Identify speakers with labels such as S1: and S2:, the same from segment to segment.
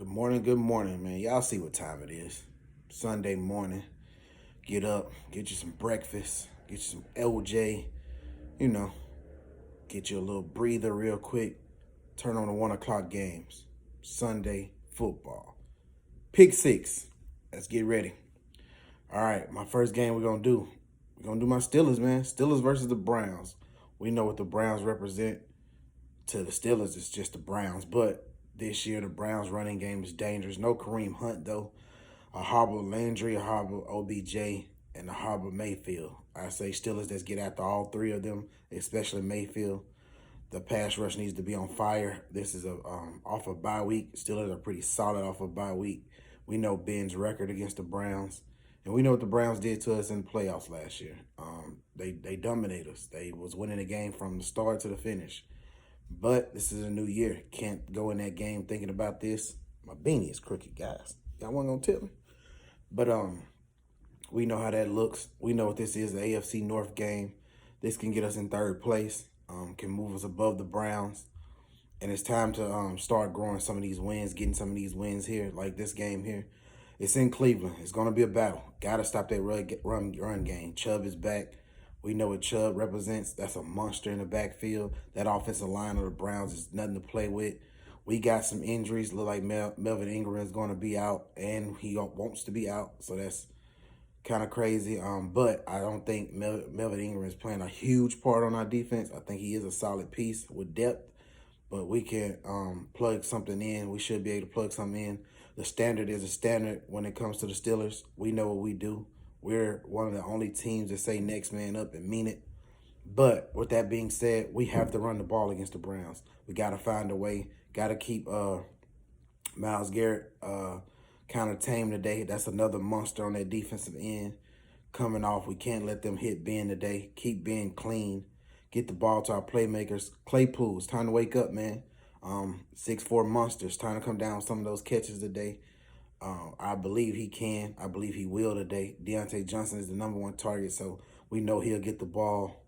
S1: Good morning, man. Y'all see what time it is. Sunday morning. Get up, get you some breakfast, get you some LJ, you know, get you a little breather real quick. Turn on the 1 o'clock games. Sunday football. Pick six. Let's get ready. All right, my first game we're gonna do my Steelers, man. Steelers versus the Browns. We know what the Browns represent. To the Steelers, it's just the Browns. But this year, the Browns running game is dangerous. No Kareem Hunt, though. A Harbor Landry, a Harbor OBJ, and a Harbor Mayfield. I say Steelers, let's get after all three of them, especially Mayfield. The pass rush needs to be on fire. This is a off a bye week. Steelers are pretty solid off a bye week. We know Ben's record against the Browns, and we know what the Browns did to us in the playoffs last year. They dominated us. They was winning the game from the start to the finish. But this is a new year. Can't go in that game thinking about this. My beanie is crooked, guys. Y'all wasn't gonna tell me. But we know how that looks. We know what this is, the AFC North game. This can get us in third place, can move us above the Browns. And it's time to start growing some of these wins, getting some of these wins here, like this game here. It's in Cleveland. It's going to be a battle. Got to stop that run game. Chubb is back. We know what Chubb represents. That's a monster in the backfield. That offensive line of the Browns is nothing to play with. We got some injuries. Look like Melvin Ingram is going to be out, and he wants to be out. So that's kind of crazy. But I don't think Melvin Ingram is playing a huge part on our defense. I think he is a solid piece with depth. But we can plug something in. We should be able to plug something in. The standard is a standard when it comes to the Steelers. We know what we do. We're one of the only teams that say next man up and mean it. But with that being said, we have to run the ball against the Browns. We got to find a way. Got to keep Myles Garrett kind of tame today. That's another monster on that defensive end coming off. We can't let them hit Ben today. Keep Ben clean. Get the ball to our playmakers. Claypool, it's time to wake up, man. 6'4" monster. It's time to come down with some of those catches today. I believe he can. I believe he will today. Deontay Johnson is the #1 target, so we know he'll get the ball.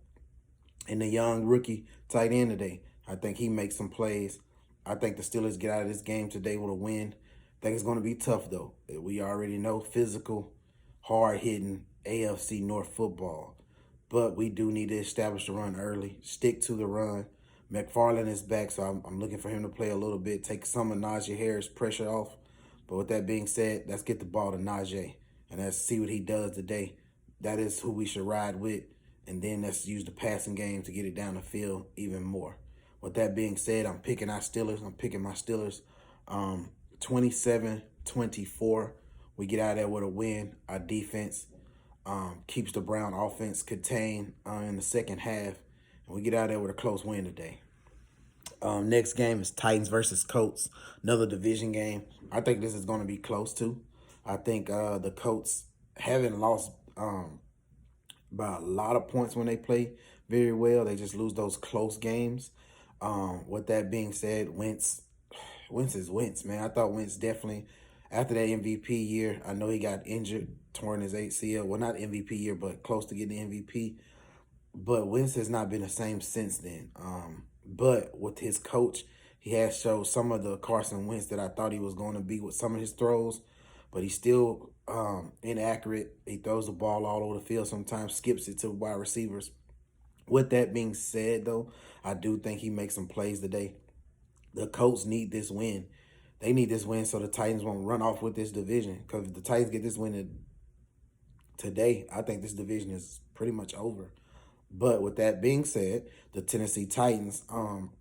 S1: And the young rookie tight end today, I think he makes some plays. I think the Steelers get out of this game today with a win. I think it's going to be tough, though. We already know physical, hard-hitting AFC North football. But we do need to establish the run early, stick to the run. McFarland is back, so I'm looking for him to play a little bit, take some of Najee Harris' pressure off. But with that being said, let's get the ball to Najee, and let's see what he does today. That is who we should ride with, and then let's use the passing game to get it down the field even more. With that being said, I'm picking our Steelers. I'm picking my Steelers 27-24. We get out of there with a win. Our defense keeps the Brown offense contained in the second half. And we get out of there with a close win today. Next game is Titans versus Colts. Another division game. I think this is going to be close, too. I think the Colts haven't lost by a lot of points when they play very well. They just lose those close games. With that being said, Wentz is Wentz, man. I thought Wentz definitely, after that MVP year, I know he got injured, torn his ACL. Well, not MVP year, but close to getting the MVP. But Wentz has not been the same since then. But with his coach, he has showed some of the Carson Wentz that I thought he was going to be with some of his throws. But he's still inaccurate. He throws the ball all over the field, sometimes skips it to wide receivers. With that being said, though, I do think he makes some plays today. The Colts need this win. They need this win so the Titans won't run off with this division. Because if the Titans get this win today, I think this division is pretty much over. But with that being said, the Tennessee Titans,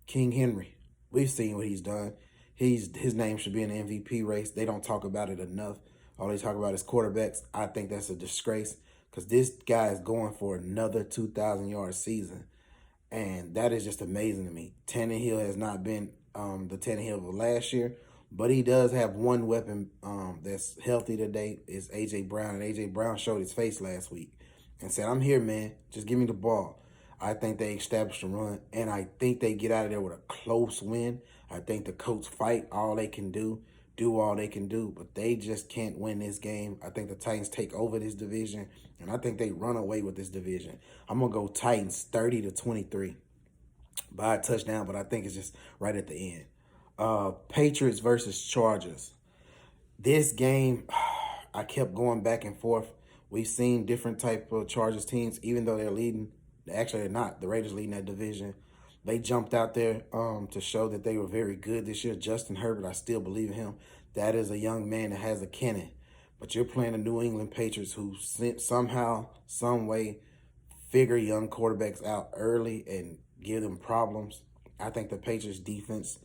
S1: King Henry, we've seen what he's done. His name should be in the MVP race. They don't talk about it enough. All they talk about is quarterbacks. I think that's a disgrace because this guy is going for another 2,000-yard season. And that is just amazing to me. Tannehill has not been the Tannehill of last year, but he does have one weapon that's healthy today. Is A.J. Brown. And A.J. Brown showed his face last week and said, I'm here, man. Just give me the ball. I think they established a run, and I think they get out of there with a close win. I think the Colts fight all they can do all they can do, but they just can't win this game. I think the Titans take over this division, and I think they run away with this division. I'm going to go Titans 30-23 by a touchdown, but I think it's just right at the end. Patriots versus Chargers. This game, I kept going back and forth. We've seen different type of Chargers teams, even though they're leading. Actually, they're not. The Raiders leading that division. They jumped out there to show that they were very good this year. Justin Herbert, I still believe in him. That is a young man that has a cannon. But you're playing the New England Patriots who somehow, some way, figure young quarterbacks out early and give them problems. I think the Patriots defense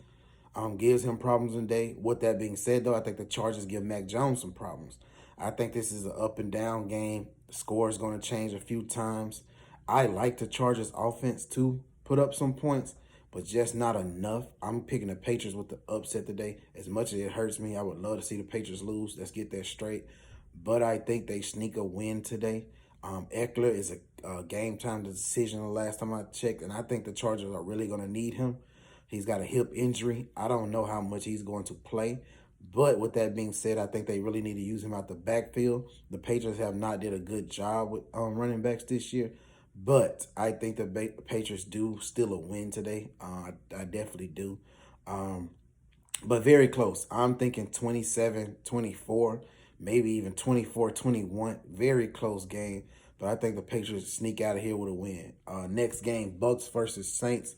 S1: gives him problems today. With that being said, though, I think the Chargers give Mac Jones some problems. I think this is an up and down game. The score is going to change a few times. I like the Chargers offense to put up some points, but just not enough. I'm picking the Patriots with the upset today. As much as it hurts me, I would love to see the Patriots lose. Let's get that straight. But I think they sneak a win today. Eckler is a game time decision the last time I checked, and I think the Chargers are really going to need him. He's got a hip injury. I don't know how much he's going to play. But with that being said, I think they really need to use him out the backfield. The Patriots have not did a good job with running backs this year. But I think the Patriots do still a win today. I definitely do. But very close. I'm thinking 27-24, maybe even 24-21. Very close game. But I think the Patriots sneak out of here with a win. Next game, Bucks versus Saints.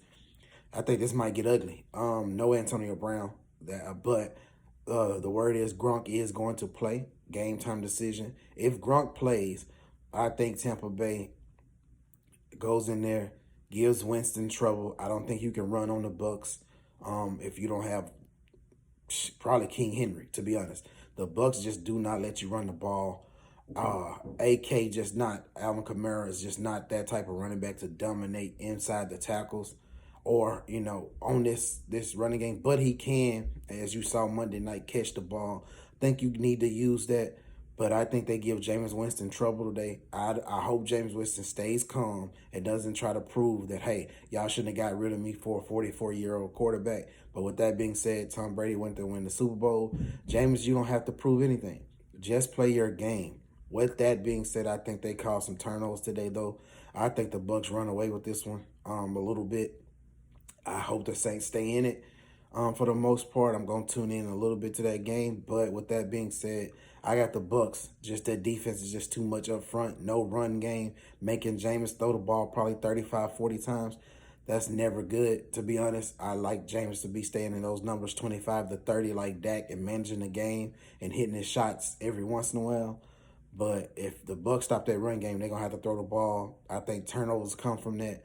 S1: I think this might get ugly. No Antonio Brown, but the word is Gronk is going to play. Game time decision. If Gronk plays, I think Tampa Bay goes in there, gives Winston trouble. I don't think you can run on the Bucks if you don't have probably King Henry, to be honest. The Bucks just do not let you run the ball. AK just not, Alvin Kamara is just not that type of running back to dominate inside the tackles or, on this running game. But he can, as you saw Monday night, catch the ball. I think you need to use that. But I think they give Jameis Winston trouble today. I hope Jameis Winston stays calm and doesn't try to prove that, hey, y'all shouldn't have got rid of me for a 44-year-old quarterback. But with that being said, Tom Brady went to win the Super Bowl. Jameis, you don't have to prove anything. Just play your game. With that being said, I think they caused some turnovers today, though. I think the Bucks run away with this one a little bit. I hope the Saints stay in it. For the most part, I'm going to tune in a little bit to that game. But with that being said, I got the Bucks. Just that defense is just too much up front. No run game. Making Jameis throw the ball probably 35, 40 times. That's never good, to be honest. I like Jameis to be staying in those numbers 25 to 30 like Dak and managing the game and hitting his shots every once in a while. But if the Bucks stop that run game, they're going to have to throw the ball. I think turnovers come from that.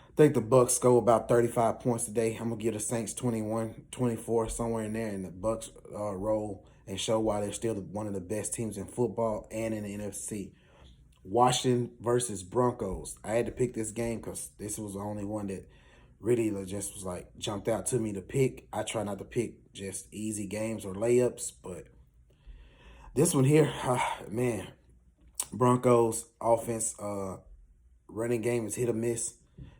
S1: I think the Bucks score about 35 points today. I'm going to give the Saints 21-24, somewhere in there, and the Bucks roll and show why they're still one of the best teams in football and in the NFC. Washington versus Broncos. I had to pick this game because this was the only one that really just was like jumped out to me to pick. I try not to pick just easy games or layups, but this one here, man, Broncos offense, running game is hit or miss.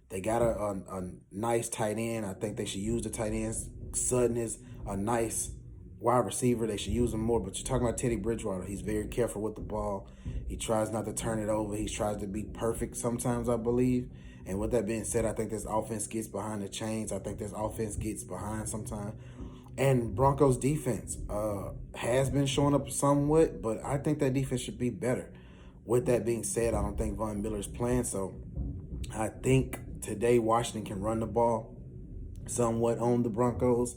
S1: They got a nice tight end. I think they should use the tight ends. Sutton is a nice wide receiver. They should use him more. But you're talking about Teddy Bridgewater. He's very careful with the ball. He tries not to turn it over. He tries to be perfect sometimes, I believe. And with that being said, I think this offense gets behind the chains. I think this offense gets behind sometimes. And Broncos defense has been showing up somewhat, but I think that defense should be better. With that being said, I don't think Von Miller's playing, so I think today Washington can run the ball somewhat on the Broncos.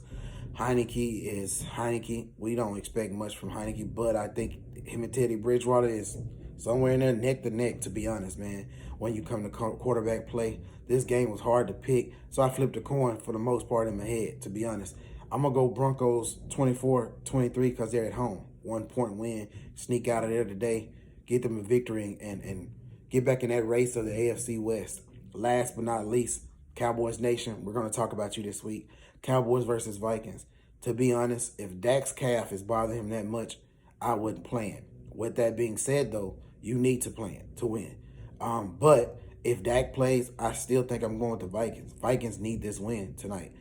S1: Heineke is Heineke. We don't expect much from Heineke, but I think him and Teddy Bridgewater is somewhere in there neck to neck, to be honest, man. When you come to quarterback play, this game was hard to pick, so I flipped a coin for the most part in my head, to be honest. I'm going to go Broncos 24-23 because they're at home. 1 point win, sneak out of there today, get them a victory, and get back in that race of the AFC West. Last but not least, Cowboys Nation, we're going to talk about you this week. Cowboys versus Vikings. To be honest, if Dak's calf is bothering him that much, I wouldn't play him. With that being said, though, you need to play him to win. But if Dak plays, I still think I'm going with the Vikings. Vikings need this win tonight.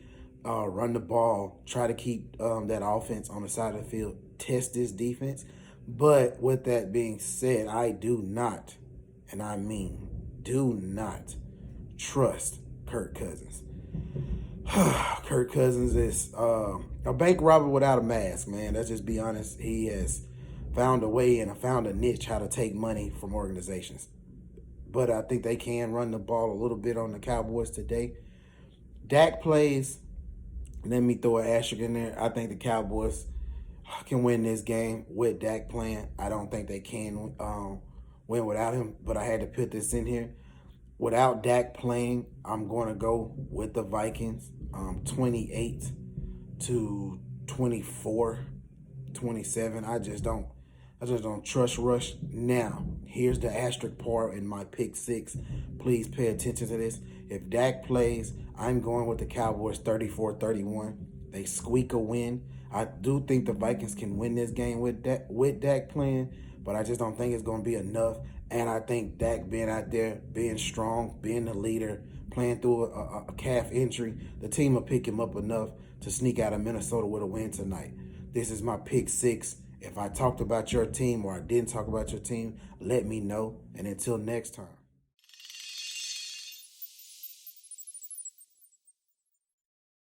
S1: Run the ball, try to keep that offense on the side of the field, test this defense. But with that being said, I do not, and I mean do not, trust Kirk Cousins. Kirk Cousins is a bank robber without a mask, man. Let's just be honest. He has found a way and found a niche how to take money from organizations. But I think they can run the ball a little bit on the Cowboys today. Dak plays. Let me throw an asterisk in there. I think the Cowboys can win this game with Dak playing. I don't think they can win without him, but I had to put this in here. Without Dak playing, I'm going to go with the Vikings, 28 to 24, 27. I just don't trust Rush. Now, here's the asterisk part in my pick six. Please pay attention to this. If Dak plays, I'm going with the Cowboys 34-31. They squeak a win. I do think the Vikings can win this game with Dak playing, but I just don't think it's going to be enough. And I think Dak being out there, being strong, being the leader, playing through a calf injury, the team will pick him up enough to sneak out of Minnesota with a win tonight. This is my pick six. If I talked about your team or I didn't talk about your team, let me know. And until next time.